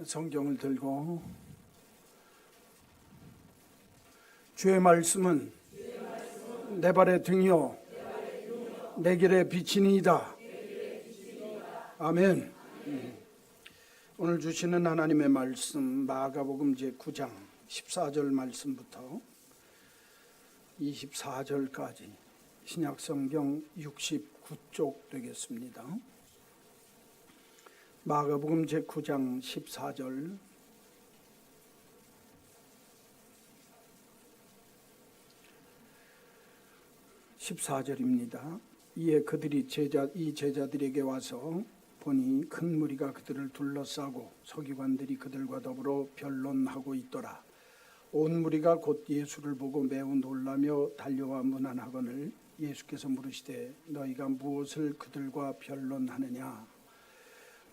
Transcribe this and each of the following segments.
성경을 들고 주의 말씀은 내 발의 등이요 내 길의 빛이니이다. 아멘. 오늘 주시는 하나님의 말씀 마가복음 제9장 14절 말씀부터 24절까지 신약성경 69쪽 되겠습니다. 마가복음 제9장 14절 이에 그들이 이 제자들에게 와서 보니 큰 무리가 그들을 둘러싸고 서기관들이 그들과 더불어 변론하고 있더라. 온 무리가 곧 예수를 보고 매우 놀라며 달려와 문안하거늘 예수께서 물으시되 너희가 무엇을 그들과 변론하느냐?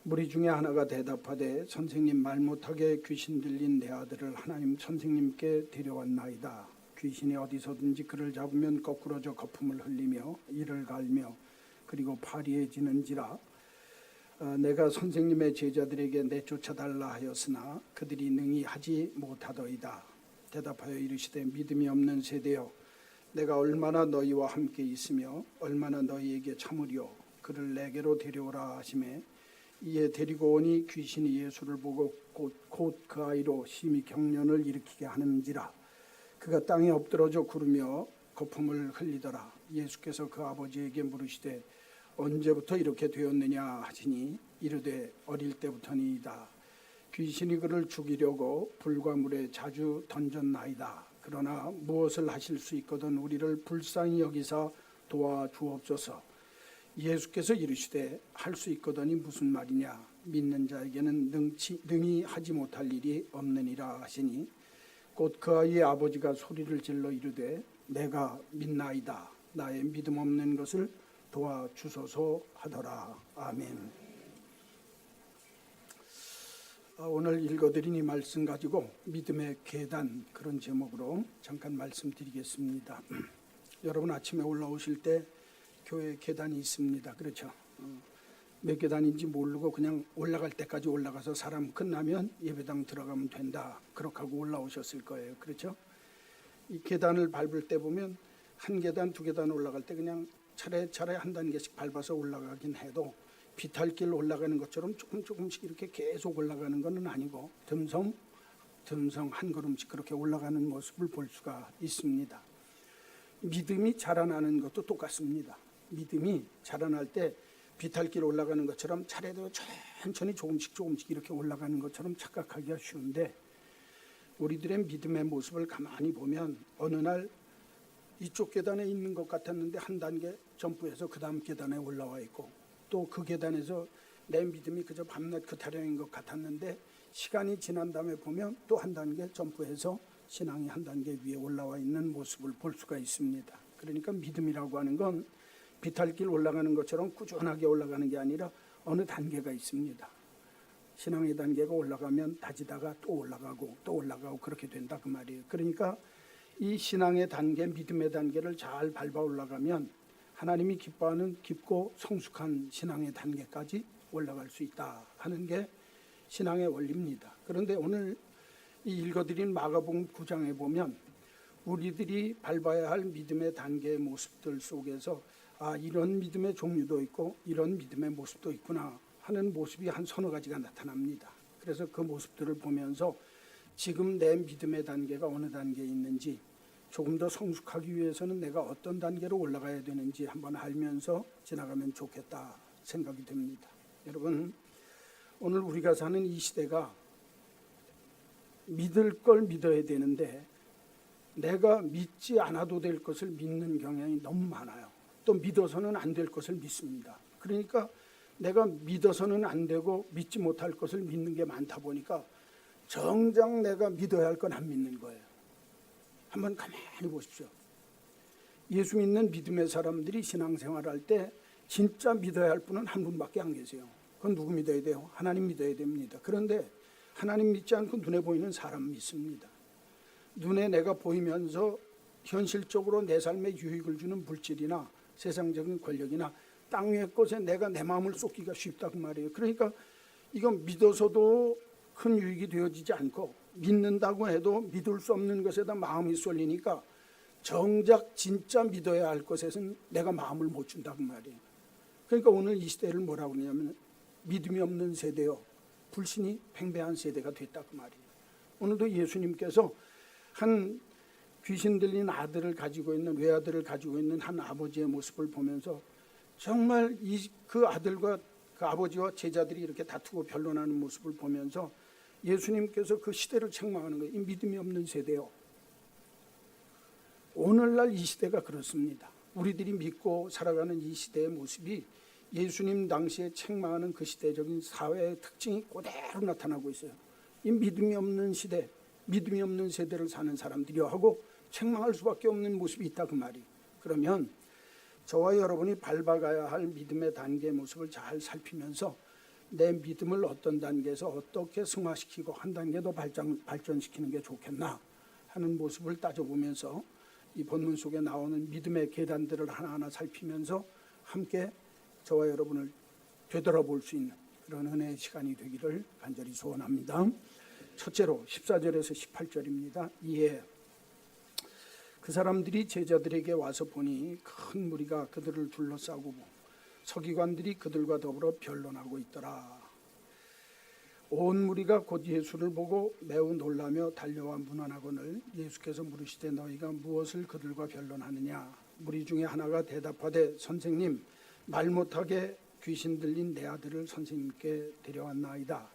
무리 중에 하나가 대답하되 선생님, 말 못하게 귀신 들린 내 아들을 하나님 선생님께 데려왔나이다. 귀신이 어디서든지 그를 잡으면 거꾸러져 거품을 흘리며 이를 갈며 그리고 파리해지는지라. 내가 선생님의 제자들에게 내쫓아달라 하였으나 그들이 능히 하지 못하더이다. 대답하여 이르시되 믿음이 없는 세대여, 내가 얼마나 너희와 함께 있으며 얼마나 너희에게 참으리요. 그를 내게로 데려오라 하시매 이에 데리고 오니 귀신이 예수를 보고 곧 그 아이로 심히 경련을 일으키게 하는지라. 그가 땅에 엎드러져 구르며 거품을 흘리더라. 예수께서 그 아버지에게 물으시되 언제부터 이렇게 되었느냐 하시니 이르되 어릴 때부터니이다. 귀신이 그를 죽이려고 불과 물에 자주 던졌나이다. 그러나 무엇을 하실 수 있거든 우리를 불쌍히 여기사 도와주옵소서. 예수께서 이르시되 할 수 있거든이 무슨 말이냐? 믿는 자에게는 능히 하지 못할 일이 없느니라 하시니 곧 그 아이의 아버지가 소리를 질러 이르되 내가 믿나이다. 나의 믿음 없는 것을 도와주소서 하더라. 아멘. 오늘 읽어드린 이 말씀 가지고 믿음의 계단, 그런 제목으로 잠깐 말씀드리겠습니다. 여러분 아침에 올라오실 때 교회 계단이 있습니다. 그렇죠? 몇 계단인지 모르고 그냥 올라갈 때까지 올라가서 사람 끝나면 예배당 들어가면 된다, 그렇게 하고 올라오셨을 거예요. 그렇죠? 이 계단을 밟을 때 보면 한 계단, 두 계단 올라갈 때 그냥 차례차례 한 단계씩 밟아서 올라가긴 해도 비탈길 올라가는 것처럼 조금씩 이렇게 계속 올라가는 건 아니고 듬성 한 걸음씩 그렇게 올라가는 모습을 볼 수가 있습니다. 믿음이 자라나는 것도 똑같습니다. 믿음이 자라날 때 비탈길 올라가는 것처럼 차례대로 천천히 조금씩 이렇게 올라가는 것처럼 착각하기가 쉬운데, 우리들의 믿음의 모습을 가만히 보면 어느 날 이쪽 계단에 있는 것 같았는데 한 단계 점프해서 그 다음 계단에 올라와 있고, 또 그 계단에서 내 믿음이 그저 밤낮 그 타령인 것 같았는데 시간이 지난 다음에 보면 또 한 단계 점프해서 신앙이 한 단계 위에 올라와 있는 모습을 볼 수가 있습니다. 그러니까 믿음이라고 하는 건 비탈길 올라가는 것처럼 꾸준하게 올라가는 게 아니라 어느 단계가 있습니다. 신앙의 단계가 올라가면 다지다가 또 올라가고 그렇게 된다, 그 말이에요. 그러니까 이 신앙의 단계, 믿음의 단계를 잘 밟아 올라가면 하나님이 기뻐하는 깊고 성숙한 신앙의 단계까지 올라갈 수 있다 하는 게 신앙의 원리입니다. 그런데 오늘 이 읽어드린 마가복음 9장에 보면 우리들이 밟아야 할 믿음의 단계의 모습들 속에서 이런 믿음의 종류도 있고 이런 믿음의 모습도 있구나 하는 모습이 한 서너 가지가 나타납니다. 그래서 그 모습들을 보면서 지금 내 믿음의 단계가 어느 단계에 있는지, 조금 더 성숙하기 위해서는 내가 어떤 단계로 올라가야 되는지 한번 알면서 지나가면 좋겠다 생각이 듭니다. 여러분, 오늘 우리가 사는 이 시대가 믿을 걸 믿어야 되는데 내가 믿지 않아도 될 것을 믿는 경향이 너무 많아요. 또 믿어서는 안 될 것을 믿습니다. 그러니까 내가 믿어서는 안 되고 믿지 못할 것을 믿는 게 많다 보니까 정작 내가 믿어야 할 건 안 믿는 거예요. 한번 가만히 보십시오. 예수 믿는 믿음의 사람들이 신앙생활할 때 진짜 믿어야 할 분은 한 분밖에 안 계세요. 그건 누구 믿어야 돼요? 하나님 믿어야 됩니다. 그런데 하나님 믿지 않고 눈에 보이는 사람 믿습니다. 눈에 내가 보이면서 현실적으로 내 삶에 유익을 주는 물질이나 세상적인 권력이나 땅 위의 것에 내가 내 마음을 쏟기가 쉽다 그 말이에요. 그러니까 이건 믿어서도 큰 유익이 되어지지 않고 믿는다고 해도 믿을 수 없는 것에다 마음이 쏠리니까 정작 진짜 믿어야 할 것에서는 내가 마음을 못 준다고 말이에요. 그러니까 오늘 이 시대를 뭐라고 그러냐면 믿음이 없는 세대요, 불신이 팽배한 세대가 됐다고 말이에요. 오늘도 예수님께서 한 귀신 들린 아들을 가지고 있는, 외아들을 가지고 있는 한 아버지의 모습을 보면서 정말 그 아들과 그 아버지와 제자들이 이렇게 다투고 변론하는 모습을 보면서 예수님께서 그 시대를 책망하는 거예요. 이 믿음이 없는 세대요. 오늘날 이 시대가 그렇습니다. 우리들이 믿고 살아가는 이 시대의 모습이 예수님 당시에 책망하는 그 시대적인 사회의 특징이 그대로 나타나고 있어요. 이 믿음이 없는 시대, 믿음이 없는 세대를 사는 사람들이요 하고 책망할 수밖에 없는 모습이 있다 그 말이. 그러면 저와 여러분이 밟아가야 할 믿음의 단계의 모습을 잘 살피면서 내 믿음을 어떤 단계에서 어떻게 승화시키고 한 단계 더 발전시키는 게 좋겠나 하는 모습을 따져보면서 이 본문 속에 나오는 믿음의 계단들을 하나하나 살피면서 함께 저와 여러분을 되돌아볼 수 있는 그런 은혜의 시간이 되기를 간절히 소원합니다. 첫째로 14절에서 18절입니다. 이에 그 사람들이 제자들에게 와서 보니 큰 무리가 그들을 둘러싸고 서기관들이 그들과 더불어 변론하고 있더라. 온 무리가 곧 예수를 보고 매우 놀라며 달려와 문안하거늘 예수께서 물으시되 너희가 무엇을 그들과 변론하느냐. 무리 중에 하나가 대답하되 선생님, 말 못하게 귀신 들린 내 아들을 선생님께 데려왔나이다.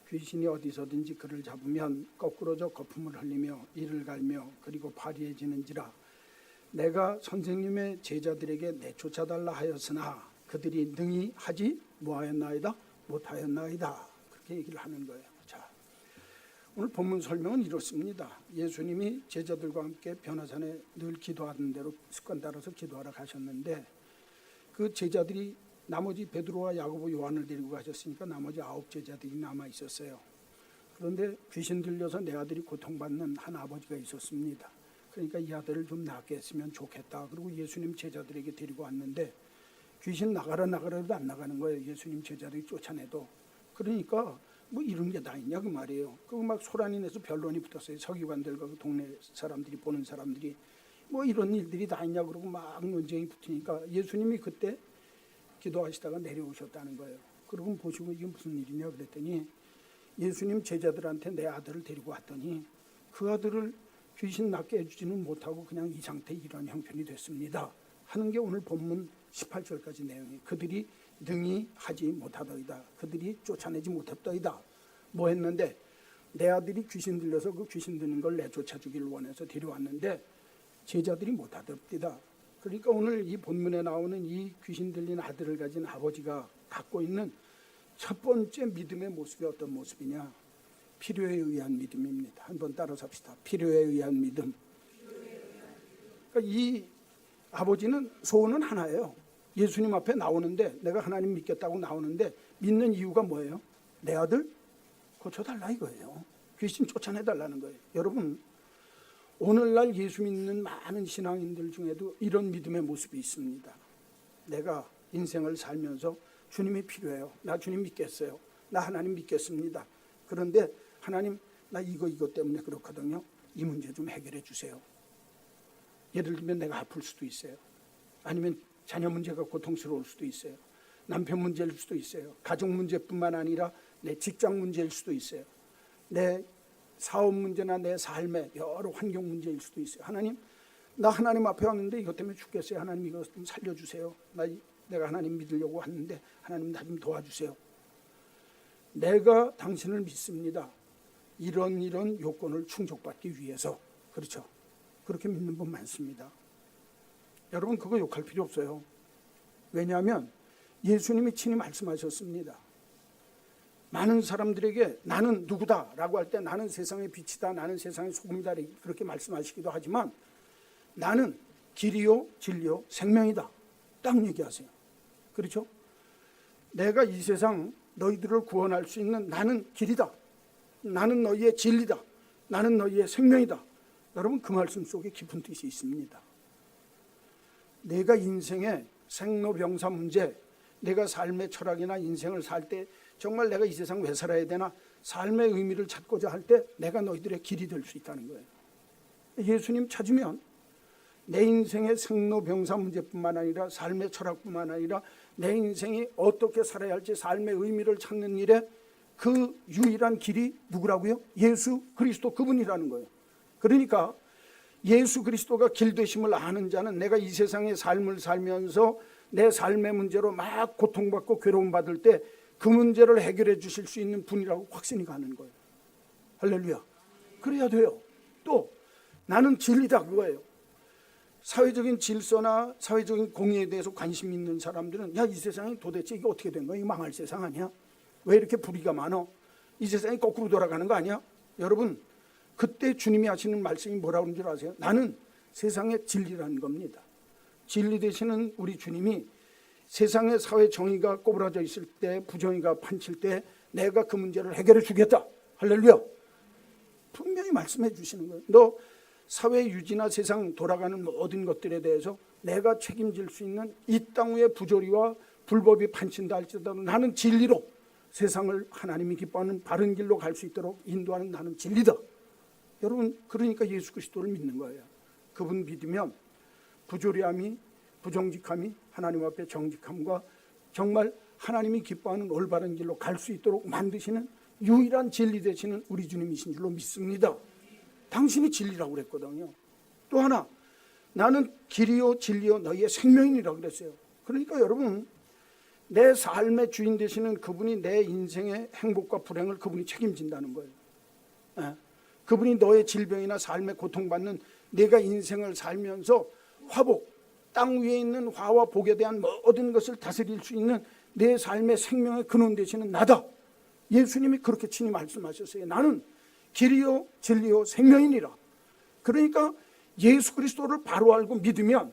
귀신이 어디서든지 그를 잡으면 거꾸로져 거품을 흘리며 이를 갈며 그리고 파리해지는지라. 내가 선생님의 제자들에게 내쫓아달라 하였으나 그들이 능히 하지 뭐하였나이다? 못하였나이다. 그렇게 얘기를 하는 거예요. 자, 오늘 본문 설명은 이렇습니다. 예수님이 제자들과 함께 변화산에 늘 기도하던 대로 습관 따라서 기도하러 가셨는데 그 제자들이 나머지 베드로와 야고보, 요한을 데리고 가셨으니까 나머지 9 제자들이 남아 있었어요. 그런데 귀신 들려서 내 아들이 고통받는 한 아버지가 있었습니다. 그러니까 이 아들을 좀 낫게 했으면 좋겠다. 그리고 예수님 제자들에게 데리고 왔는데 귀신 나가라 나가라도 안 나가는 거예요. 예수님 제자들이 쫓아내도. 그러니까 뭐 이런 게 다 있냐 그 말이에요. 그리고 막 소란이 내서 변론이 붙었어요. 서기관들과 그 동네 사람들이, 보는 사람들이 뭐 이런 일들이 다 있냐 그러고 막 논쟁이 붙으니까 예수님이 그때 기도하시다가 내려오셨다는 거예요. 그러고 보시고 이게 무슨 일이냐 그랬더니 예수님 제자들한테 내 아들을 데리고 왔더니 그 아들을 귀신 낫게 해주지는 못하고 그냥 이 상태에 이런 형편이 됐습니다 하는 게 오늘 본문 18절까지 내용이에요. 그들이 능히 하지 못하더이다. 그들이 쫓아내지 못했더이다. 뭐 했는데 내 아들이 귀신 들려서 그 귀신 드는 걸 내쫓아주기를 원해서 데려왔는데 제자들이 못하더이다. 그러니까 오늘 이 본문에 나오는 이 귀신 들린 아들을 가진 아버지가 갖고 있는 첫 번째 믿음의 모습이 어떤 모습이냐? 필요에 의한 믿음입니다. 한번 따라서 합시다. 필요에 의한 믿음. 그러니까 이 아버지는 소원은 하나예요. 예수님 앞에 나오는데 내가 하나님 믿겠다고 나오는데 믿는 이유가 뭐예요? 내 아들 고쳐달라 이거예요. 귀신 쫓아내달라는 거예요. 여러분, 오늘날 예수 믿는 많은 신앙인들 중에도 이런 믿음의 모습이 있습니다. 내가 인생을 살면서 주님이 필요해요. 나 주님 믿겠어요. 나 하나님 믿겠습니다. 그런데 하나님, 나 이거 때문에 그렇거든요. 이 문제 좀 해결해 주세요. 예를 들면 내가 아플 수도 있어요. 아니면 자녀 문제가 고통스러울 수도 있어요. 남편 문제일 수도 있어요. 가족 문제뿐만 아니라 내 직장 문제일 수도 있어요. 내 사업 문제나 내 삶의 여러 환경 문제일 수도 있어요. 하나님, 나 하나님 앞에 왔는데 이것 때문에 죽겠어요. 하나님 이것 좀 살려주세요. 내가 하나님 믿으려고 왔는데 하나님 나 좀 도와주세요. 내가 당신을 믿습니다. 이런 요건을 충족받기 위해서. 그렇죠. 그렇게 믿는 분 많습니다. 여러분 그거 욕할 필요 없어요. 왜냐하면 예수님이 친히 말씀하셨습니다. 많은 사람들에게 나는 누구다 라고 할 때 나는 세상의 빛이다, 나는 세상의 소금이다 그렇게 말씀하시기도 하지만 나는 길이요 진리요 생명이다 딱 얘기하세요. 그렇죠? 내가 이 세상 너희들을 구원할 수 있는 나는 길이다, 나는 너희의 진리다, 나는 너희의 생명이다. 여러분 그 말씀 속에 깊은 뜻이 있습니다. 내가 인생의 생로병사 문제, 내가 삶의 철학이나 인생을 살 때 정말 내가 이 세상 왜 살아야 되나 삶의 의미를 찾고자 할 때 내가 너희들의 길이 될 수 있다는 거예요. 예수님 찾으면 내 인생의 생로병사 문제뿐만 아니라 삶의 철학뿐만 아니라 내 인생이 어떻게 살아야 할지 삶의 의미를 찾는 일에 그 유일한 길이 누구라고요? 예수 그리스도 그분이라는 거예요. 그러니까 예수 그리스도가 길 되심을 아는 자는 내가 이 세상의 삶을 살면서 내 삶의 문제로 막 고통받고 괴로움받을 때 그 문제를 해결해 주실 수 있는 분이라고 확신이 가는 거예요. 할렐루야. 그래야 돼요. 또 나는 진리다 그거예요. 사회적인 질서나 사회적인 공의에 대해서 관심 있는 사람들은 야, 이 세상이 도대체 이게 어떻게 된 거야? 이거 망할 세상 아니야? 왜 이렇게 불의가 많아? 이 세상이 거꾸로 돌아가는 거 아니야? 여러분, 그때 주님이 하시는 말씀이 뭐라고 하는 줄 아세요? 나는 세상의 진리라는 겁니다. 진리 되시는 우리 주님이 세상의 사회 정의가 꼬부라져 있을 때, 부정의가 판칠 때 내가 그 문제를 해결해 주겠다. 할렐루야. 분명히 말씀해 주시는 거예요. 너 사회 유지나 세상 돌아가는 모든 것들에 대해서 내가 책임질 수 있는 이 땅 위의 부조리와 불법이 판친다 할지라도 나는 진리로 세상을 하나님이 기뻐하는 바른 길로 갈 수 있도록 인도하는 나는 진리다. 여러분, 그러니까 예수 그리스도를 믿는 거예요. 그분 믿으면 부조리함이, 부정직함이 하나님 앞에 정직함과 정말 하나님이 기뻐하는 올바른 길로 갈 수 있도록 만드시는 유일한 진리 되시는 우리 주님이신 줄로 믿습니다. 당신이 진리라고 그랬거든요. 또 하나, 나는 길이요 진리요 너희의 생명이라고 그랬어요. 그러니까 여러분, 내 삶의 주인 되시는 그분이 내 인생의 행복과 불행을 그분이 책임진다는 거예요. 그분이 너의 질병이나 삶의 고통받는 내가 인생을 살면서 화복, 땅 위에 있는 화와 복에 대한 모든 것을 다스릴 수 있는 내 삶의 생명의 근원 되시는 나다. 예수님이 그렇게 친히 말씀하셨어요. 나는 길이요 진리요 생명이니라. 그러니까 예수 그리스도를 바로 알고 믿으면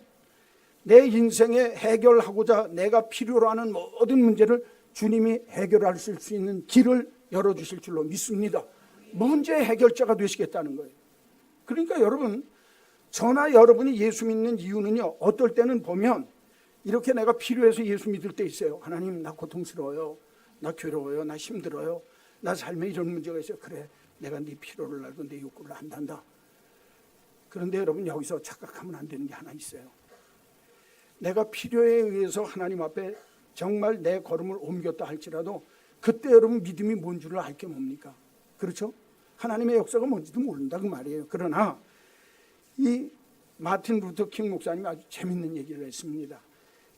내 인생에 해결하고자 내가 필요로 하는 모든 문제를 주님이 해결하실 수 있는 길을 열어주실 줄로 믿습니다. 문제의 해결자가 되시겠다는 거예요. 그러니까 여러분, 저나 여러분이 예수 믿는 이유는요, 어떨 때는 보면 이렇게 내가 필요해서 예수 믿을 때 있어요. 하나님, 나 고통스러워요, 나 괴로워요, 나 힘들어요, 나 삶에 이런 문제가 있어요. 그래, 내가 네 필요를 알고 내 욕구를 안단다. 그런데 여러분, 여기서 착각하면 안 되는 게 하나 있어요. 내가 필요에 의해서 하나님 앞에 정말 내 걸음을 옮겼다 할지라도 그때 여러분 믿음이 뭔 줄을 알 게 뭡니까? 그렇죠? 하나님의 역사가 뭔지도 모른다 그 말이에요. 그러나 이 마틴 루터 킹 목사님이 아주 재밌는 얘기를 했습니다.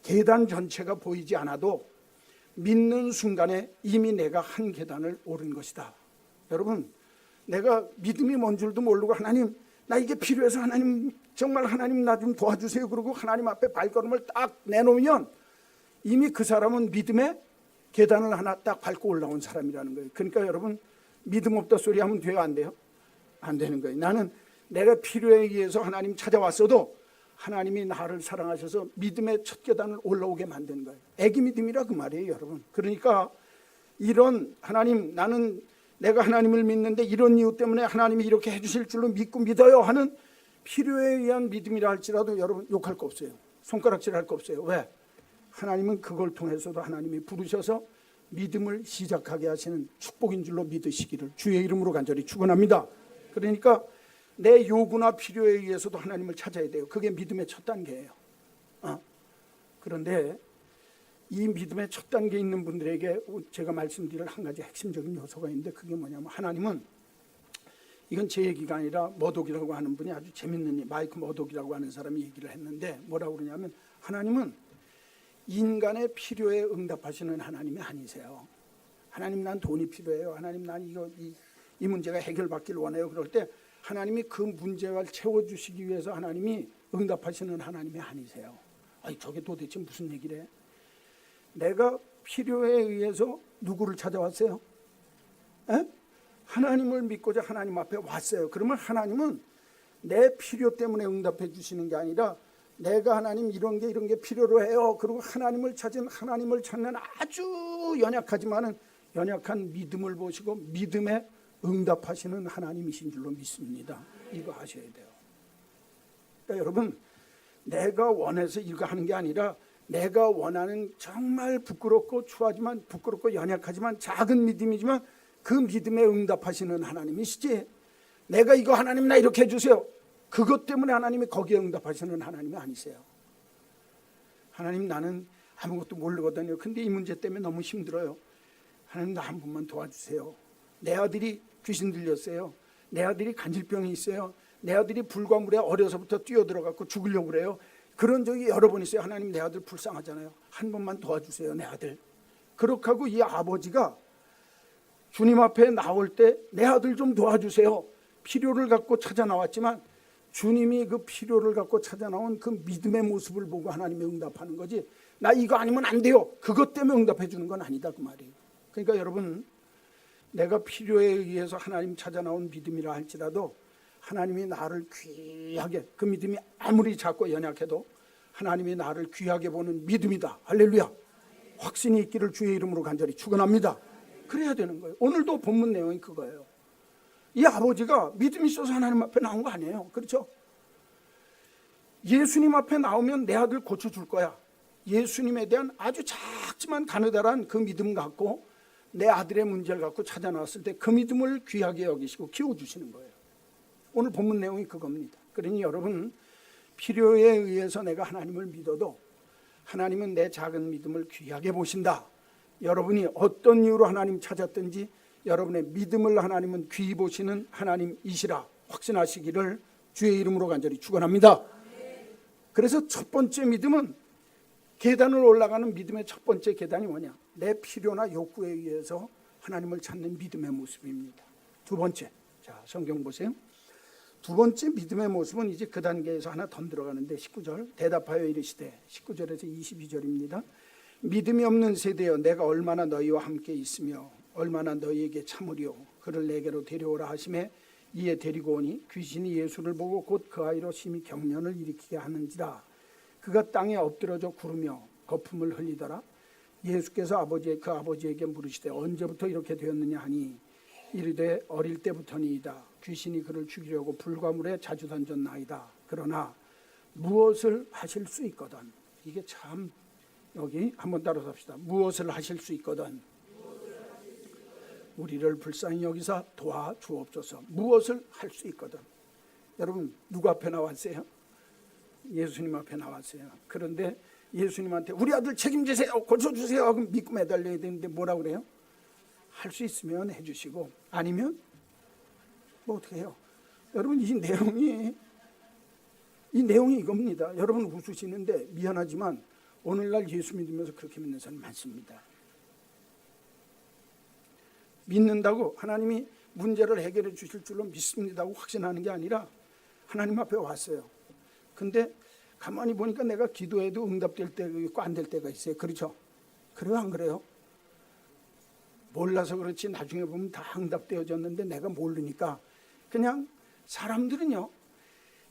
계단 전체가 보이지 않아도 믿는 순간에 이미 내가 한 계단을 오른 것이다. 여러분, 내가 믿음이 뭔 줄도 모르고 하나님, 나 이게 필요해서 하나님, 정말 하나님 나 좀 도와주세요. 그러고 하나님 앞에 발걸음을 딱 내놓으면 이미 그 사람은 믿음의 계단을 하나 딱 밟고 올라온 사람이라는 거예요. 그러니까 여러분, 믿음 없다 소리 하면 돼요? 안 돼요? 안 되는 거예요. 나는 내가 필요에 의해서 하나님 찾아왔어도 하나님이 나를 사랑하셔서 믿음의 첫 계단을 올라오게 만드는 거예요. 애기 믿음이라 그 말이에요, 여러분. 그러니까 이런 하나님, 나는 내가 하나님을 믿는데 이런 이유 때문에 하나님이 이렇게 해주실 줄로 믿고 믿어요 하는 필요에 의한 믿음이라 할지라도 여러분 욕할 거 없어요. 손가락질할 거 없어요. 왜? 하나님은 그걸 통해서도 하나님이 부르셔서 믿음을 시작하게 하시는 축복인 줄로 믿으시기를 주의 이름으로 간절히 축원합니다. 그러니까 내 요구나 필요에 의해서도 하나님을 찾아야 돼요. 그게 믿음의 첫 단계예요. 그런데 이 믿음의 첫 단계에 있는 분들에게 제가 말씀드릴 한 가지 핵심적인 요소가 있는데 그게 뭐냐면, 하나님은, 이건 제 얘기가 아니라 머독이라고 하는 분이 아주 재밌는, 마이크 머독이라고 하는 사람이 얘기를 했는데 뭐라고 그러냐면, 하나님은 인간의 필요에 응답하시는 하나님이 아니세요. 하나님, 난 돈이 필요해요. 하나님, 난 이 문제가 해결받기를 원해요. 그럴 때 하나님이 그 문제를 채워주시기 위해서 하나님이 응답하시는 하나님이 아니세요. 아니, 저게 도대체 무슨 얘기래? 내가 필요에 의해서 누구를 찾아왔어요? 하나님을 믿고자 하나님 앞에 왔어요. 그러면 하나님은 내 필요 때문에 응답해 주시는 게 아니라 내가 하나님 이런 게 필요로 해요. 그리고 하나님을 찾는 아주 연약하지만은 연약한 믿음을 보시고 믿음에 응답하시는 하나님이신 줄로 믿습니다. 이거 아셔야 돼요. 그러니까 여러분, 내가 원해서 이거 하는 게 아니라 내가 원하는 정말 부끄럽고 추하지만 부끄럽고 연약하지만 작은 믿음이지만 그 믿음에 응답하시는 하나님이시지, 내가 이거 하나님 나 이렇게 해주세요, 그것 때문에 하나님이 거기에 응답하시는 하나님이 아니세요. 하나님 나는 아무것도 모르거든요. 근데 이 문제 때문에 너무 힘들어요. 하나님 나 한 번만 도와주세요. 내 아들이 귀신 들렸어요. 내 아들이 간질병이 있어요. 내 아들이 불과 물에 어려서부터 뛰어들어갖고 죽으려고 그래요. 그런 적이 여러 번 있어요. 하나님 내 아들 불쌍하잖아요. 한 번만 도와주세요 내 아들. 그렇게 하고 이 아버지가 주님 앞에 나올 때 내 아들 좀 도와주세요, 필요를 갖고 찾아 나왔지만 주님이 그 필요를 갖고 찾아 나온 그 믿음의 모습을 보고 하나님이 응답하는 거지, 나 이거 아니면 안 돼요 그것 때문에 응답해 주는 건 아니다 그 말이에요. 그러니까 여러분, 내가 필요에 의해서 하나님 찾아 나온 믿음이라 할지라도 하나님이 나를 귀하게, 그 믿음이 아무리 작고 연약해도 하나님이 나를 귀하게 보는 믿음이다, 할렐루야, 확신이 있기를 주의 이름으로 간절히 축원합니다. 그래야 되는 거예요. 오늘도 본문 내용이 그거예요. 이 아버지가 믿음이 있어서 하나님 앞에 나온 거 아니에요. 그렇죠? 예수님 앞에 나오면 내 아들 고쳐줄 거야, 예수님에 대한 아주 작지만 가느다란 그 믿음 갖고 내 아들의 문제를 갖고 찾아 나왔을 때 그 믿음을 귀하게 여기시고 키워주시는 거예요. 오늘 본문 내용이 그겁니다. 그러니 여러분, 필요에 의해서 내가 하나님을 믿어도 하나님은 내 작은 믿음을 귀하게 보신다. 여러분이 어떤 이유로 하나님 찾았든지 여러분의 믿음을 하나님은 귀히 보시는 하나님이시라 확신하시기를 주의 이름으로 간절히 축원합니다. 그래서 첫 번째 믿음은, 계단을 올라가는 믿음의 첫 번째 계단이 뭐냐, 내 필요나 욕구에 의해서 하나님을 찾는 믿음의 모습입니다. 두 번째, 자 성경 보세요. 두 번째 믿음의 모습은 이제 그 단계에서 하나 더 들어가는데 19절, 대답하여 이르시되, 19절에서 22절입니다. 믿음이 없는 세대여, 내가 얼마나 너희와 함께 있으며 얼마나 너희에게 참으리오. 그를 내게로 데려오라 하심에 이에 데리고 오니 귀신이 예수를 보고 곧 그 아이로 심히 경련을 일으키게 하는지라. 그가 땅에 엎드러져 구르며 거품을 흘리더라. 예수께서 그 아버지에게 물으시되 언제부터 이렇게 되었느냐 하니 이르되 어릴 때부터니이다. 귀신이 그를 죽이려고 불과 물에 자주 던졌나이다. 그러나 무엇을 하실 수 있거든. 이게 참, 여기 한번 따라서 합시다. 무엇을 하실 수 있거든. 우리를 불쌍히 여기사 도와주옵소서. 무엇을 할 수 있거든. 여러분, 누구 앞에 나왔어요? 예수님 앞에 나왔어요. 그런데 예수님한테 우리 아들 책임지세요, 고쳐주세요 하고 믿고 매달려야 되는데 뭐라고 그래요? 할 수 있으면 해주시고 아니면 뭐 어떻게 해요? 여러분, 이 내용이 이겁니다. 여러분 웃으시는데 미안하지만 오늘날 예수 믿으면서 그렇게 믿는 사람 많습니다. 믿는다고 하나님이 문제를 해결해 주실 줄로 믿습니다고 확신하는 게 아니라 하나님 앞에 왔어요. 근데 가만히 보니까 내가 기도해도 응답될 때가 있고 안 될 때가 있어요. 그렇죠? 그래요, 안 그래요? 몰라서 그렇지 나중에 보면 다 응답되어졌는데 내가 모르니까. 그냥 사람들은요,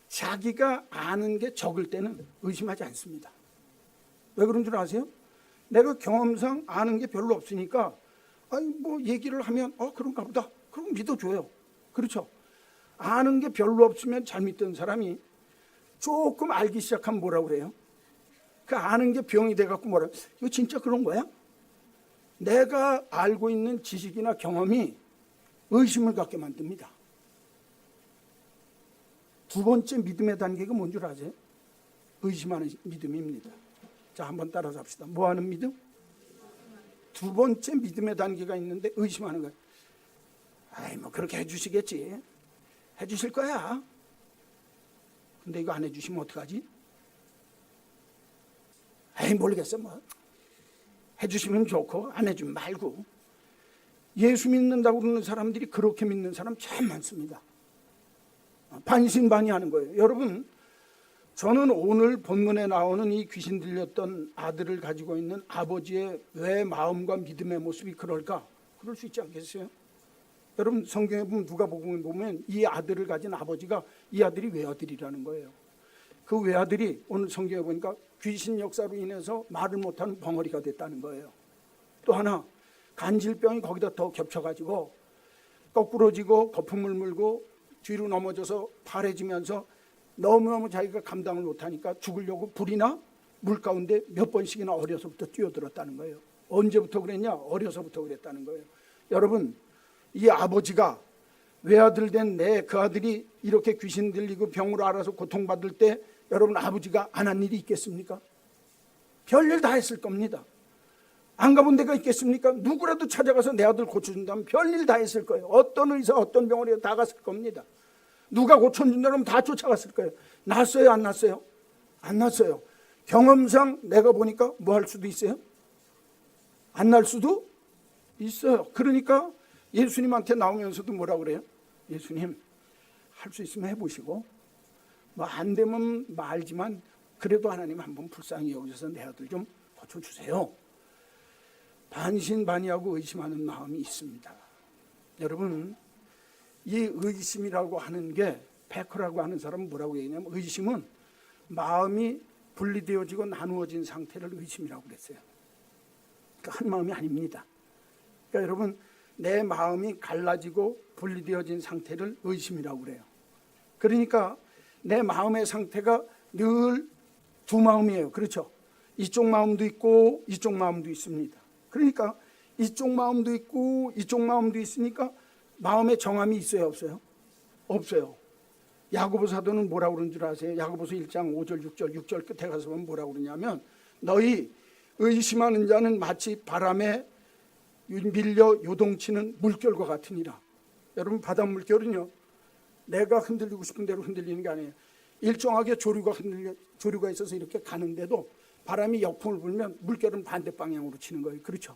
자기가 아는 게 적을 때는 의심하지 않습니다. 왜 그런 줄 아세요? 내가 경험상 아는 게 별로 없으니까 아니 뭐 얘기를 하면 그런가 보다, 그럼 믿어줘요. 그렇죠? 아는 게 별로 없으면 잘 믿던 사람이 조금 알기 시작하면 뭐라고 그래요? 그 아는 게 병이 돼갖고 뭐라, 이거 진짜 그런 거야? 내가 알고 있는 지식이나 경험이 의심을 갖게 만듭니다. 두 번째 믿음의 단계가 뭔 줄 아세요? 의심하는 믿음입니다. 자, 한번 따라서 합시다. 뭐 하는 믿음? 두 번째 믿음의 단계가 있는데 의심하는 거예요. 아이 뭐 그렇게 해주시겠지, 해주실 거야. 근데 이거 안 해주시면 어떡하지? 에이 모르겠어, 뭐 해주시면 좋고 안 해주면 말고. 예수 믿는다고 그러는 사람들이 그렇게 믿는 사람 참 많습니다. 반신반의하는 거예요. 여러분, 저는 오늘 본문에 나오는 이 귀신 들렸던 아들을 가지고 있는 아버지의 왜 마음과 믿음의 모습이 그럴까? 그럴 수 있지 않겠어요? 여러분, 성경에 보면 누가복음에 보면 이 아들을 가진 아버지가 이 아들이 외아들이라는 거예요. 그 외아들이 오늘 성경에 보니까 귀신 역사로 인해서 말을 못하는 벙어리가 됐다는 거예요. 또 하나, 간질병이 거기다 더 겹쳐가지고 거꾸러지고 거품을 물고 뒤로 넘어져서 파래지면서 너무너무 자기가 감당을 못하니까 죽으려고 불이나 물 가운데 몇 번씩이나 어려서부터 뛰어들었다는 거예요. 언제부터 그랬냐? 어려서부터 그랬다는 거예요. 여러분, 이 아버지가 외아들 된 그 아들이 이렇게 귀신 들리고 병으로 알아서 고통받을 때 여러분 아버지가 안 한 일이 있겠습니까? 별일 다 했을 겁니다. 안 가본 데가 있겠습니까? 누구라도 찾아가서 내 아들 고쳐준다면 별일 다 했을 거예요. 어떤 의사 어떤 병원에 다 갔을 겁니다. 누가 고쳐준다면 다 쫓아갔을 거예요. 났어요 안 났어요? 안 났어요. 경험상 내가 보니까 뭐 할 수도 있어요? 안 날 수도 있어요. 그러니까 예수님한테 나오면서도 뭐라 그래요? 예수님 할 수 있으면 해보시고 뭐 안 되면 말지만 그래도 하나님 한번 불쌍히 여기셔서 내 아들 좀 고쳐주세요. 반신반의하고 의심하는 마음이 있습니다. 여러분 이 의심이라고 하는 게 베커라고 하는 사람은 뭐라고 얘기냐면 의심은 마음이 분리되어지고 나누어진 상태를 의심이라고 그랬어요. 그러니까 한 마음이 아닙니다. 그러니까 여러분 내 마음이 갈라지고 분리되어진 상태를 의심이라고 그래요. 그러니까 내 마음의 상태가 늘 두 마음이에요. 그렇죠? 이쪽 마음도 있고 이쪽 마음도 있습니다. 그러니까 이쪽 마음도 있고 이쪽 마음도 있으니까 마음의 정함이 있어요 없어요? 없어요. 야고보 사도는 뭐라고 그러는 줄 아세요? 야고보서 1장 5절 6절 끝에 가서 보면 뭐라고 그러냐면 너희 의심하는 자는 마치 바람에 밀려 요동치는 물결과 같으니라. 여러분 바닷물결은요 내가 흔들리고 싶은 대로 흔들리는 게 아니에요. 일정하게 조류가 있어서 이렇게 가는데도 바람이 역풍을 불면 물결은 반대 방향으로 치는 거예요. 그렇죠?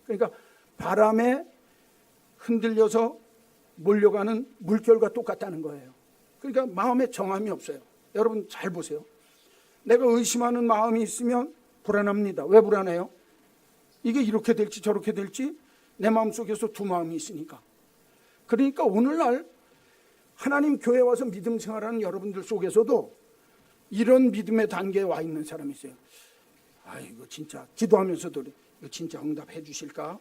그러니까 바람에 흔들려서 몰려가는 물결과 똑같다는 거예요. 그러니까 마음에 정함이 없어요. 여러분 잘 보세요. 내가 의심하는 마음이 있으면 불안합니다. 왜 불안해요? 이게 이렇게 될지 저렇게 될지 내 마음속에서 두 마음이 있으니까. 그러니까 오늘날 하나님 교회 와서 믿음 생활하는 여러분들 속에서도 이런 믿음의 단계에 와 있는 사람이 있어요. 이거 진짜 기도하면서도 이거 진짜 응답해 주실까?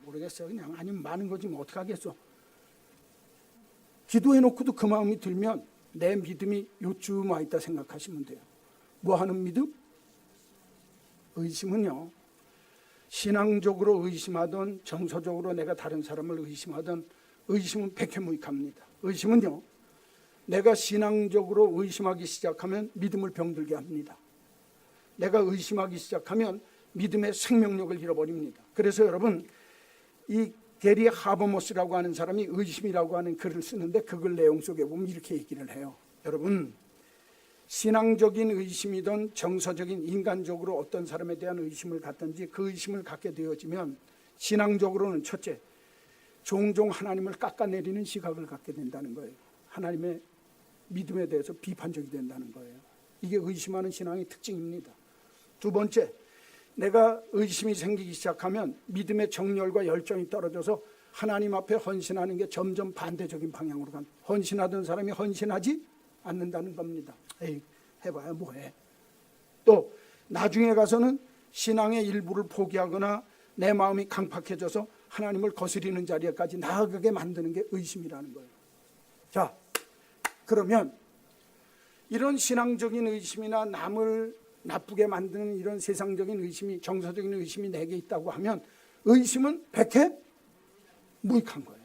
모르겠어요. 그냥 아니면 많은 거지 뭐 어떡하겠어. 기도해 놓고도 그 마음이 들면 내 믿음이 요쯤 와 있다 생각하시면 돼요. 뭐 하는 믿음? 의심은요. 신앙적으로 의심하던 정서적으로 내가 다른 사람을 의심하던 의심은 백해무익합니다. 의심은요. 내가 신앙적으로 의심하기 시작하면 믿음을 병들게 합니다. 내가 의심하기 시작하면 믿음의 생명력을 잃어버립니다. 그래서 여러분 이 게리 하버모스라고 하는 사람이 의심이라고 하는 글을 쓰는데 그 글 내용 속에 보면 이렇게 얘기를 해요. 여러분 신앙적인 의심이든 정서적인 인간적으로 어떤 사람에 대한 의심을 갖든지 그 의심을 갖게 되어지면 신앙적으로는 첫째 종종 하나님을 깎아내리는 시각을 갖게 된다는 거예요. 하나님의 믿음에 대해서 비판적이 된다는 거예요. 이게 의심하는 신앙의 특징입니다. 두 번째, 내가 의심이 생기기 시작하면 믿음의 정열과 열정이 떨어져서 하나님 앞에 헌신하는 게 점점 반대적인 방향으로 간. 헌신하던 사람이 헌신하지 않는다는 겁니다. 에이, 해봐야 뭐해. 또 나중에 가서는 신앙의 일부를 포기하거나 내 마음이 강팍해져서 하나님을 거스리는 자리에까지 나아가게 만드는 게 의심이라는 거예요. 자, 그러면 이런 신앙적인 의심이나 남을 나쁘게 만드는 이런 세상적인 의심이, 정서적인 의심이 내게 있다고 하면 의심은 백해 무익한 거예요.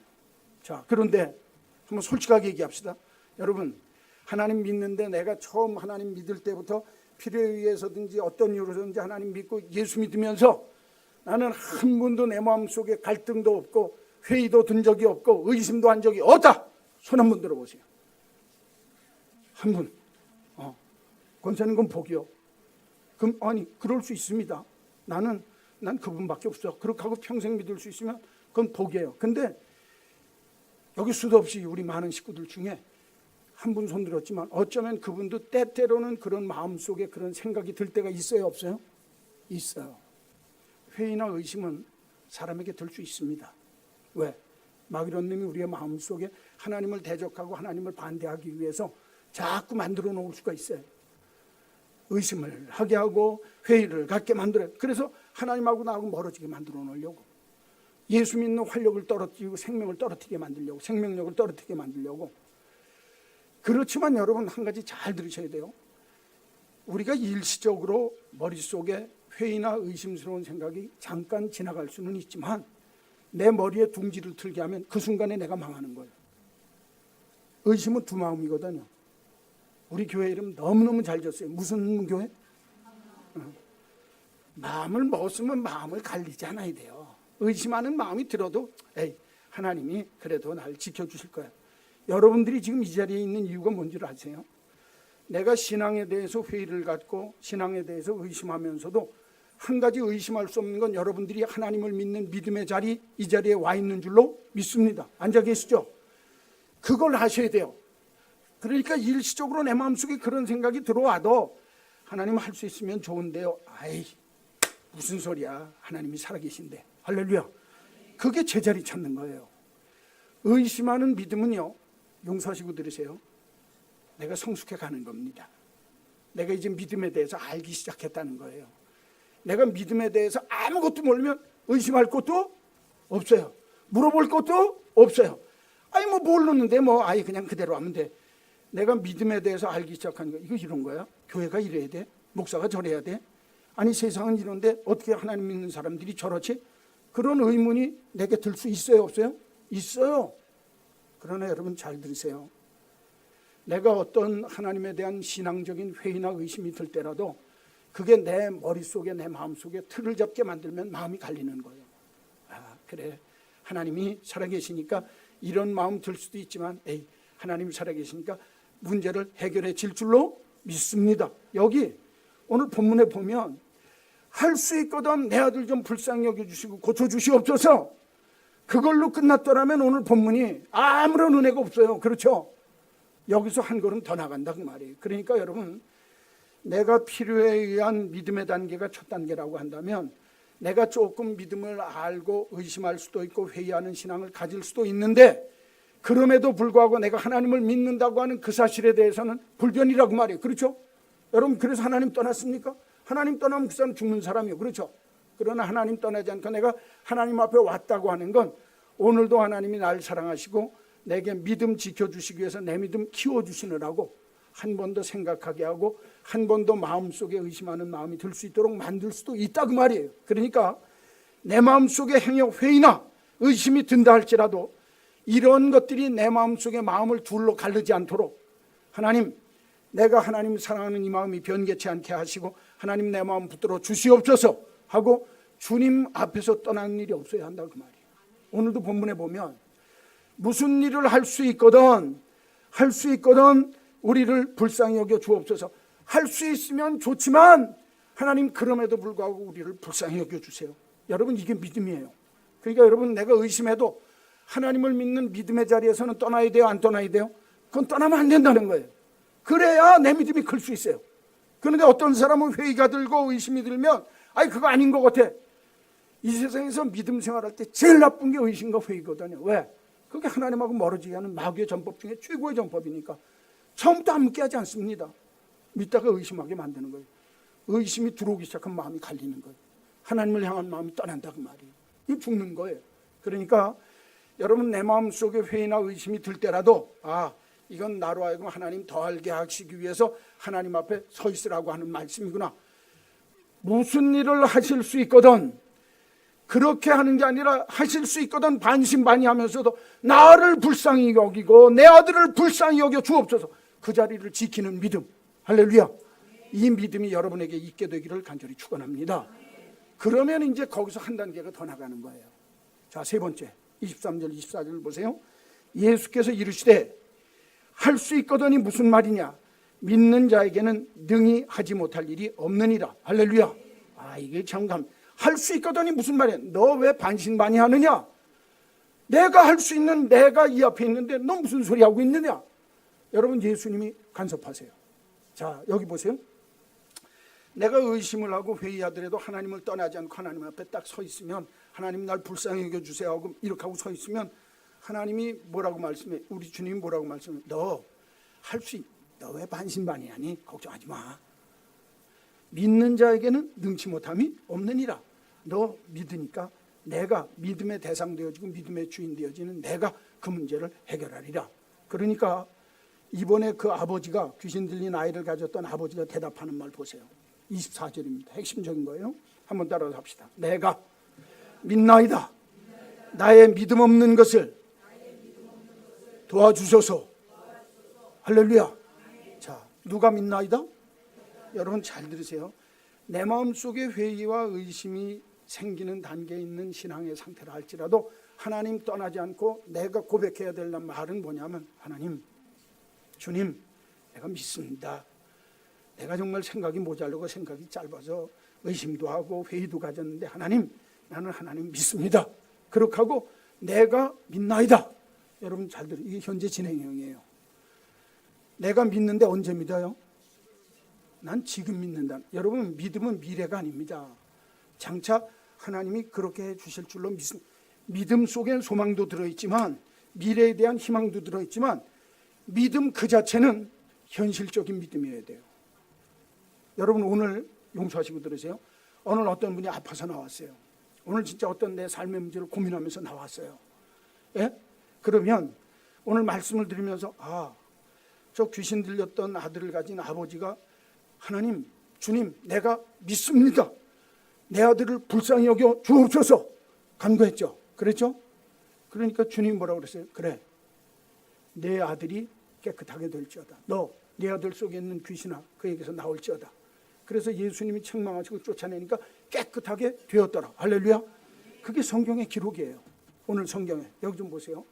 자, 그런데 한번 솔직하게 얘기합시다. 여러분, 하나님 믿는데 내가 처음 하나님 믿을 때부터 필요에 의해서든지 어떤 이유로든지 하나님 믿고 예수 믿으면서 나는 한 번도 내 마음속에 갈등도 없고 회의도 든 적이 없고 의심도 한 적이 없다. 손 한 번 들어보세요. 한 분. 권사님 그건 복이요. 그럼 아니 그럴 수 있습니다. 난 그분밖에 없어. 그렇게 하고 평생 믿을 수 있으면 그건 복이에요. 근데 여기 수도 없이 우리 많은 식구들 중에 한 분 손 들었지만 어쩌면 그분도 때때로는 그런 마음속에 그런 생각이 들 때가 있어요 없어요? 있어요. 회의나 의심은 사람에게 들 수 있습니다. 왜? 마귀론님이 우리의 마음속에 하나님을 대적하고 하나님을 반대하기 위해서 자꾸 만들어 놓을 수가 있어요. 의심을 하게 하고 회의를 갖게 만들어요. 그래서 하나님하고 나하고 멀어지게 만들어 놓으려고, 예수 믿는 활력을 떨어뜨리고 생명을 떨어뜨리게 만들려고, 생명력을 떨어뜨리게 만들려고. 그렇지만 여러분 한 가지 잘 들으셔야 돼요. 우리가 일시적으로 머릿속에 회의나 의심스러운 생각이 잠깐 지나갈 수는 있지만 내 머리에 둥지를 틀게 하면 그 순간에 내가 망하는 거예요. 의심은 두 마음이거든요. 우리 교회 이름 너무너무 잘 졌어요. 무슨 교회? 마음을 먹었으면 마음을 갈리지 않아야 돼요. 의심하는 마음이 들어도 에이, 하나님이 그래도 날 지켜주실 거야. 여러분들이 지금 이 자리에 있는 이유가 뭔지 아세요? 내가 신앙에 대해서 회의를 갖고 신앙에 대해서 의심하면서도 한 가지 의심할 수 없는 건 여러분들이 하나님을 믿는 믿음의 자리, 이 자리에 와 있는 줄로 믿습니다. 앉아 계시죠? 그걸 하셔야 돼요. 그러니까 일시적으로 내 마음속에 그런 생각이 들어와도 하나님 할 수 있으면 좋은데요. 아이, 무슨 소리야. 하나님이 살아계신데. 할렐루야. 그게 제자리 찾는 거예요. 의심하는 믿음은요, 용서하시고 들으세요. 내가 성숙해 가는 겁니다. 내가 이제 믿음에 대해서 알기 시작했다는 거예요. 내가 믿음에 대해서 아무것도 모르면 의심할 것도 없어요. 물어볼 것도 없어요. 아니 뭐 모르는데 뭐 아예 그냥 그대로 하면 돼. 내가 믿음에 대해서 알기 시작한 거, 이거 이런 거야? 교회가 이래야 돼? 목사가 저래야 돼? 아니 세상은 이런데 어떻게 하나님 믿는 사람들이 저렇지? 그런 의문이 내게 들 수 있어요, 없어요? 있어요. 그러나 여러분 잘 들으세요. 내가 어떤 하나님에 대한 신앙적인 회의나 의심이 들 때라도 그게 내 머릿속에 내 마음속에 틀을 잡게 만들면 마음이 갈리는 거예요. 아, 그래. 하나님이 살아계시니까 이런 마음 들 수도 있지만 에이, 하나님이 살아계시니까 문제를 해결해 질 줄로 믿습니다. 여기 오늘 본문에 보면 할 수 있거든 내 아들 좀 불쌍히 여겨주시고 고쳐주시옵소서. 그걸로 끝났더라면 오늘 본문이 아무런 은혜가 없어요. 그렇죠? 여기서 한 걸음 더 나간다 그 말이에요. 그러니까 여러분, 내가 필요에 의한 믿음의 단계가 첫 단계라고 한다면 내가 조금 믿음을 알고 의심할 수도 있고 회의하는 신앙을 가질 수도 있는데 그럼에도 불구하고 내가 하나님을 믿는다고 하는 그 사실에 대해서는 불변이라고 말이에요. 그렇죠? 여러분, 그래서 하나님 떠났습니까? 하나님 떠나면 그 사람 죽는 사람이에요. 그렇죠? 그러나 하나님 떠나지 않고 내가 하나님 앞에 왔다고 하는 건 오늘도 하나님이 날 사랑하시고 내게 믿음 지켜주시기 위해서 내 믿음 키워주시느라고 한 번 더 생각하게 하고 한 번 더 마음속에 의심하는 마음이 들 수 있도록 만들 수도 있다 그 말이에요. 그러니까 내 마음속에 행여 회의나 의심이 든다 할지라도 이런 것들이 내 마음속에 마음을 둘로 가르지 않도록 하나님, 내가 하나님 사랑하는 이 마음이 변개치 않게 하시고 하나님 내 마음 붙들어 주시옵소서 하고 주님 앞에서 떠나는 일이 없어야 한다 그 말이에요. 오늘도 본문에 보면 무슨 일을 할 수 있거든 우리를 불쌍히 여겨 주옵소서. 할 수 있으면 좋지만 하나님 그럼에도 불구하고 우리를 불쌍히 여겨 주세요. 여러분, 이게 믿음이에요. 그러니까 여러분, 내가 의심해도 하나님을 믿는 믿음의 자리에서는 떠나야 돼요, 안 떠나야 돼요? 그건 떠나면 안 된다는 거예요. 그래야 내 믿음이 클 수 있어요. 그런데 어떤 사람은 회의가 들고 의심이 들면 아니 그거 아닌 것 같아. 이 세상에서 믿음 생활할 때 제일 나쁜 게 의심과 회의거든요. 왜? 그게 하나님하고 멀어지게 하는 마귀의 전법 중에 최고의 전법이니까 처음부터 함께 하지 않습니다. 믿다가 의심하게 만드는 거예요. 의심이 들어오기 시작하면 마음이 갈리는 거예요. 하나님을 향한 마음이 떠난다 그 말이에요. 이거 죽는 거예요. 그러니까 여러분, 내 마음속에 회의나 의심이 들 때라도 이건 나로 하여금 하나님 더 알게 하시기 위해서 하나님 앞에 서 있으라고 하는 말씀이구나. 무슨 일을 하실 수 있거든 그렇게 하는 게 아니라 하실 수 있거든 반신반의하면서도 나를 불쌍히 여기고 내 아들을 불쌍히 여겨 주옵소서. 그 자리를 지키는 믿음. 할렐루야. 이 믿음이 여러분에게 있게 되기를 간절히 축원합니다. 그러면 이제 거기서 한 단계가 더 나가는 거예요. 자, 세 번째 23절 24절 보세요. 예수께서 이르시되 할 수 있거든이 무슨 말이냐? 믿는 자에게는 능히 하지 못할 일이 없느니라. 할렐루야. 이게 정감. 할 수 있거든이 무슨 말이야? 너 왜 반신반의하느냐? 내가 할 수 있는 내가 이 앞에 있는데 너 무슨 소리 하고 있느냐? 여러분, 예수님이 간섭하세요. 자, 여기 보세요. 내가 의심을 하고 회의하더라도 하나님을 떠나지 않고 하나님 앞에 딱 서 있으면 하나님 날 불쌍히 여겨주세요 하고 이렇게 하고 서 있으면 하나님이 뭐라고 말씀해? 우리 주님이 뭐라고 말씀해? 너 왜 반신반의하니? 걱정하지 마. 믿는 자에게는 능치 못함이 없느니라. 너 믿으니까 내가 믿음의 대상 되어지고 믿음의 주인 되어지는 내가 그 문제를 해결하리라. 그러니까 이번에 그 아버지가 귀신 들린 아이를 가졌던 아버지가 대답하는 말 보세요. 24절입니다. 핵심적인 거예요. 한번 따라서 합시다. 내가 믿나이다. 나의 믿음 없는 것을 도와주소서. 할렐루야. 자, 누가 믿나이다? 여러분 잘 들으세요. 내 마음속에 회의와 의심이 생기는 단계에 있는 신앙의 상태라 할지라도 하나님 떠나지 않고 내가 고백해야 될 말은 뭐냐면, 하나님, 주님, 내가 믿습니다. 내가 정말 생각이 모자르고 생각이 짧아서 의심도 하고 회의도 가졌는데 하나님, 나는 하나님 믿습니다. 그렇게 하고 내가 믿나이다. 여러분 잘 들으세요. 이게 현재 진행형이에요. 내가 믿는데 언제 믿어요? 난 지금 믿는다. 여러분, 믿음은 미래가 아닙니다. 장차 하나님이 그렇게 해 주실 줄로 믿습니다. 믿음 속엔 소망도 들어있지만, 미래에 대한 희망도 들어있지만, 믿음 그 자체는 현실적인 믿음이어야 돼요. 여러분, 오늘 용서하시고 들으세요. 오늘 어떤 분이 아파서 나왔어요. 오늘 진짜 어떤 내 삶의 문제를 고민하면서 나왔어요. 예? 그러면 오늘 말씀을 드리면서, 저 귀신 들렸던 아들을 가진 아버지가 하나님, 주님, 내가 믿습니다. 내 아들을 불쌍히 여겨 주옵소서 간구했죠. 그랬죠? 그러니까 주님이 뭐라고 그랬어요? 그래, 내 아들이 깨끗하게 될지어다. 너 내 아들 속에 있는 귀신아 그에게서 나올지어다. 그래서 예수님이 책망하시고 쫓아내니까 깨끗하게 되었더라. 할렐루야. 그게 성경의 기록이에요. 오늘 성경에 여기 좀 보세요.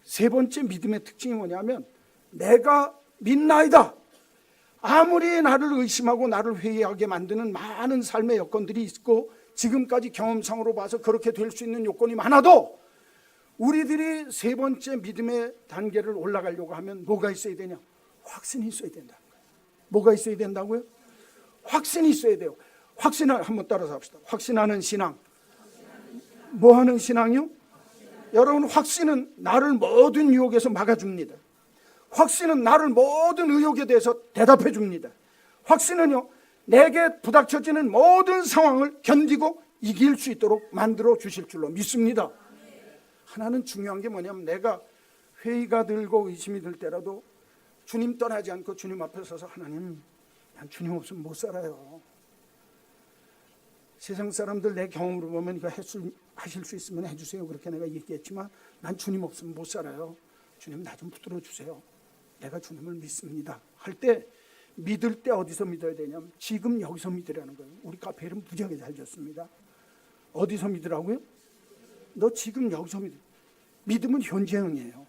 세 번째 믿음의 특징이 뭐냐면, 내가 믿나이다. 아무리 나를 의심하고 나를 회의하게 만드는 많은 삶의 여건들이 있고 지금까지 경험상으로 봐서 그렇게 될 수 있는 요건이 많아도, 우리들이 세 번째 믿음의 단계를 올라가려고 하면 뭐가 있어야 되냐? 확신이 있어야 된다는 거예요. 뭐가 있어야 된다고요? 확신이 있어야 돼요. 확신을 한번 따라서 합시다. 확신하는 신앙. 뭐 하는 신앙이요? 여러분, 확신은 나를 모든 유혹에서 막아줍니다. 확신은 나를 모든 의혹에 대해서 대답해 줍니다. 확신은요, 내게 부닥쳐지는 모든 상황을 견디고 이길 수 있도록 만들어 주실 줄로 믿습니다. 하나는 중요한 게 뭐냐면, 내가 회의가 들고 의심이 들 때라도 주님 떠나지 않고 주님 앞에 서서, 하나님, 난 주님 없으면 못 살아요. 세상 사람들 내 경험으로 보면 이거 하실 수 있으면 해주세요. 그렇게 내가 얘기했지만 난 주님 없으면 못 살아요. 주님, 나 좀 붙들어 주세요. 내가 주님을 믿습니다. 할 때, 믿을 때 어디서 믿어야 되냐면 지금 여기서 믿으라는 거예요. 우리 카페 이름 무지하게 잘 지었습니다. 어디서 믿으라고요? 너 지금 여기서 믿어. 믿음은 현재형이에요.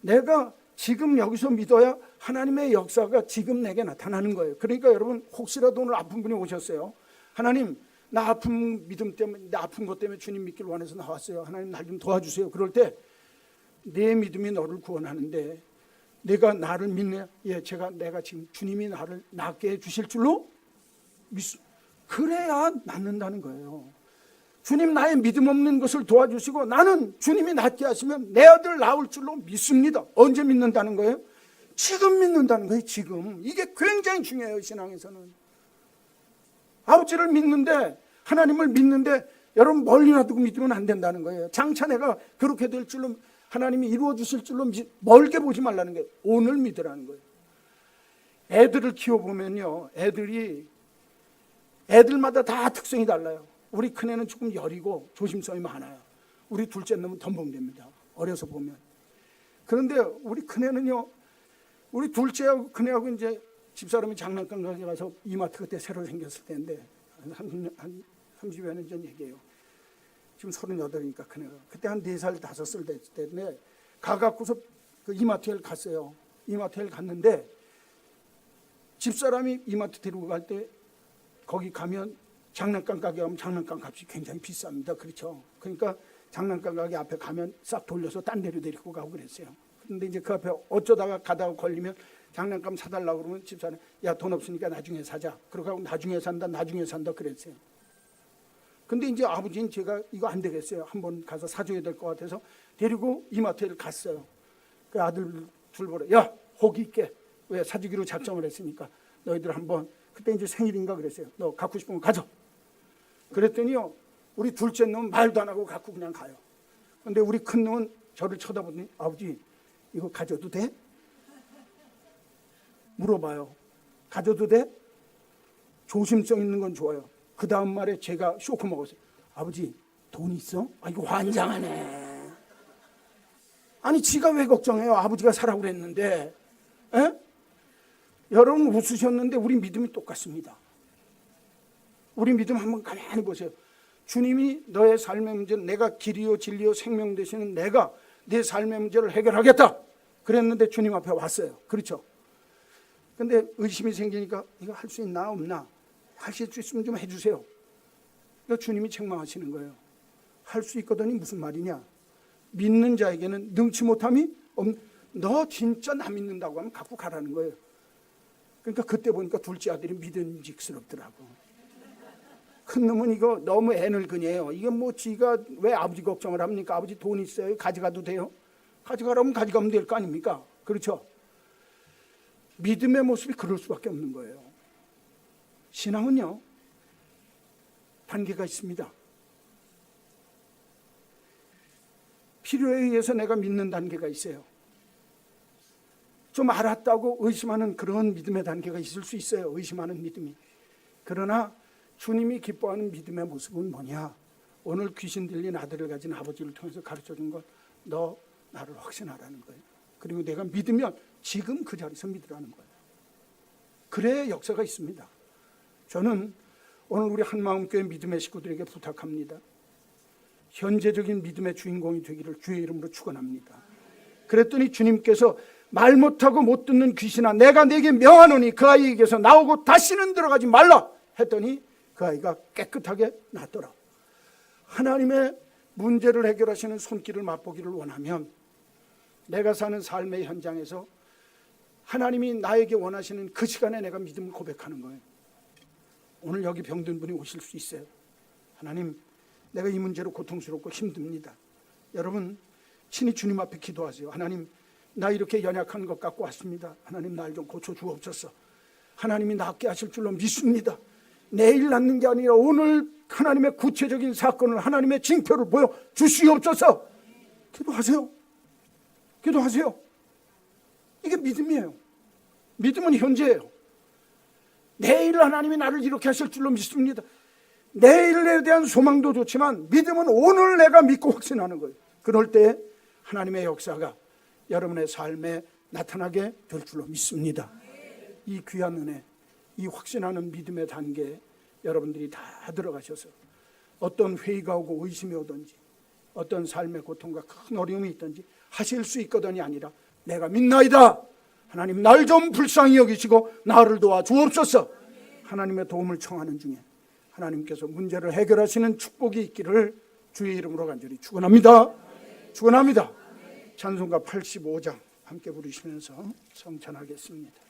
내가 지금 여기서 믿어야 하나님의 역사가 지금 내게 나타나는 거예요. 그러니까 여러분, 혹시라도 오늘 아픈 분이 오셨어요. 하나님, 나 아픈 믿음 때문에, 나 아픈 것 때문에 주님 믿기를 원해서 나왔어요. 하나님, 날 좀 도와주세요. 그럴 때 내 믿음이 너를 구원하는데 내가 나를 믿냐? 예, 내가 지금 주님이 나를 낫게 해주실 줄로 그래야 낫는다는 거예요. 주님, 나의 믿음 없는 것을 도와주시고 나는 주님이 낫게 하시면 내 아들 나올 줄로 믿습니다. 언제 믿는다는 거예요? 지금 믿는다는 거예요. 지금. 이게 굉장히 중요해요. 신앙에서는. 아버지를 믿는데, 하나님을 믿는데 여러분 멀리 놔두고 믿으면 안 된다는 거예요. 장차 내가 그렇게 될 줄로, 하나님이 이루어 주실 줄로 멀게 보지 말라는 거예요. 오늘 믿으라는 거예요. 애들을 키워보면요, 애들마다 다 특성이 달라요. 우리 큰애는 조금 여리고 조심성이 많아요. 우리 둘째 놈은 덤벙됩니다. 어려서 보면. 그런데 우리 큰애는요, 우리 둘째하고 큰애하고 이제 집사람이 장난감 가져가서 이마트 그때 새로 생겼을 때인데, 한 30여 년 전 얘기예요. 지금 38이니까 큰애가. 그때 한 4살, 5살 됐을 때인데, 가갖고서 그 이마트에 갔어요. 이마트에 갔는데, 집사람이 이마트 데리고 갈 때, 거기 가면 장난감 가게 가면 장난감 값이 굉장히 비쌉니다. 그렇죠? 그러니까 장난감 가게 앞에 가면 싹 돌려서 딴 데로 데리고 가고 그랬어요. 근데 이제 그 앞에 어쩌다가 가다가 걸리면 장난감 사달라고 그러면 집사는, 야, 돈 없으니까 나중에 사자. 그러고 하고 나중에 산다 그랬어요. 근데 이제 아버지는 제가 이거 안 되겠어요. 한번 가서 사줘야 될 것 같아서 데리고 이마트를 갔어요. 그 아들 둘 보러, 야, 호기 있게. 왜? 사주기로 작정을 했으니까. 너희들 한번, 그때 이제 생일인가 그랬어요. 너 갖고 싶은 거 가져. 그랬더니요, 우리 둘째 놈은 말도 안 하고 갖고 그냥 가요. 근데 우리 큰 놈은 저를 쳐다보더니, 아버지, 이거 가져도 돼? 물어봐요. 가져도 돼? 조심성 있는 건 좋아요. 그 다음 말에 제가 쇼크 먹었어요. 아버지 돈 있어? 이거 환장하네. 아니 지가 왜 걱정해요? 아버지가 사라고 그랬는데. 에? 여러분 웃으셨는데 우리 믿음이 똑같습니다. 우리 믿음 한번 가만히 보세요. 주님이 너의 삶의 문제는 내가 길이요 진리요 생명 되시는 내가 내 삶의 문제를 해결하겠다 그랬는데 주님 앞에 왔어요. 그렇죠? 근데 의심이 생기니까 이거 할 수 있나 없나? 하실 수 있으면 좀 해주세요. 그러니까 주님이 책망하시는 거예요. 할 수 있거든이 무슨 말이냐? 믿는 자에게는 능치 못함이 너 진짜 나 믿는다고 하면 갖고 가라는 거예요. 그러니까 그때 보니까 둘째 아들이 믿음직스럽더라고. 큰 놈은 이거 너무 애를 그네요. 이게 뭐 지가 왜 아버지 걱정을 합니까? 아버지 돈 있어요. 가져가도 돼요? 가져가라면 가져가면 될 거 아닙니까? 그렇죠? 믿음의 모습이 그럴 수밖에 없는 거예요. 신앙은요, 단계가 있습니다. 필요에 의해서 내가 믿는 단계가 있어요. 좀 알았다고 의심하는 그런 믿음의 단계가 있을 수 있어요. 의심하는 믿음이. 그러나 주님이 기뻐하는 믿음의 모습은 뭐냐? 오늘 귀신 들린 아들을 가진 아버지를 통해서 가르쳐준 것, 너 나를 확신하라는 거예요. 그리고 내가 믿으면 지금 그 자리에서 믿으라는 거예요. 그래야 역사가 있습니다. 저는 오늘 우리 한마음교회 믿음의 식구들에게 부탁합니다. 현재적인 믿음의 주인공이 되기를 주의 이름으로 축원합니다. 그랬더니 주님께서 말 못하고 못 듣는 귀신아 내가 네게 명하노니 그 아이에게서 나오고 다시는 들어가지 말라 했더니 그 아이가 깨끗하게 낫더라. 하나님의 문제를 해결하시는 손길을 맛보기를 원하면 내가 사는 삶의 현장에서 하나님이 나에게 원하시는 그 시간에 내가 믿음을 고백하는 거예요. 오늘 여기 병든 분이 오실 수 있어요. 하나님, 내가 이 문제로 고통스럽고 힘듭니다. 여러분 친히 주님 앞에 기도하세요. 하나님, 나 이렇게 연약한 것 갖고 왔습니다. 하나님, 날 좀 고쳐주옵소서. 하나님이 낫게 하실 줄로 믿습니다. 내일 낫는 게 아니라 오늘 하나님의 구체적인 사건을 하나님의 징표를 보여주시옵소서. 기도하세요. 기도하세요. 이게 믿음이에요. 믿음은 현재예요. 내일 하나님이 나를 이렇게 하실 줄로 믿습니다. 내일에 대한 소망도 좋지만 믿음은 오늘 내가 믿고 확신하는 거예요. 그럴 때 하나님의 역사가 여러분의 삶에 나타나게 될 줄로 믿습니다. 이 귀한 은혜, 이 확신하는 믿음의 단계에 여러분들이 다 들어가셔서 어떤 회의가 오고 의심이 오든지 어떤 삶의 고통과 큰 어려움이 있든지 하실 수 있거든이 아니라 내가 믿나이다. 하나님 날 좀 불쌍히 여기시고 나를 도와주옵소서. 하나님의 도움을 청하는 중에 하나님께서 문제를 해결하시는 축복이 있기를 주의 이름으로 간절히 축원합니다. 축원합니다. 찬송가 85장 함께 부르시면서 성찬하겠습니다.